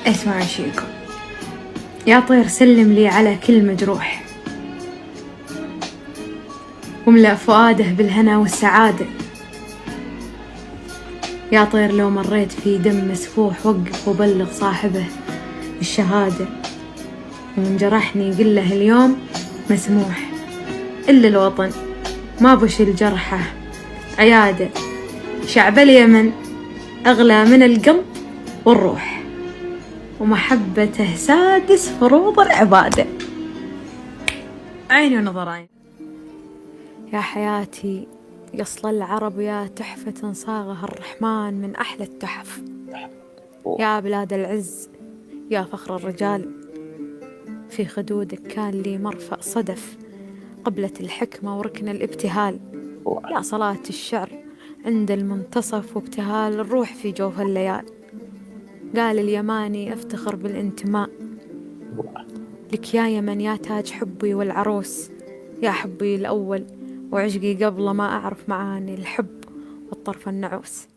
اسمع شيكو يا طير، سلم لي على كل مجروح واملأ فؤاده بالهنا والسعادة. يا طير لو مريت في دم مسفوح وقف وبلغ صاحبه الشهادة، ومن جرحني قل له اليوم مسموح. إلا الوطن ما بشيل جرحه عيادة، شعب اليمن أغلى من القلب والروح، ومحبته سادس فروض العبادة. عيني ونظرين يا حياتي، يصل العرب يا تحفة صاغها الرحمن من أحلى التحف. يا بلاد العز يا فخر الرجال، في خدودك كان لي مرفأ صدف، قبلة الحكمة وركن الابتهال. يا صلاة الشعر عند المنتصف وابتهال الروح في جوف الليال. قال اليماني افتخر بالانتماء لك يا يمن، يا تاج حبي والعروس، يا حبي الأول وعشقي قبل ما أعرف معاني الحب والطرف النعوس.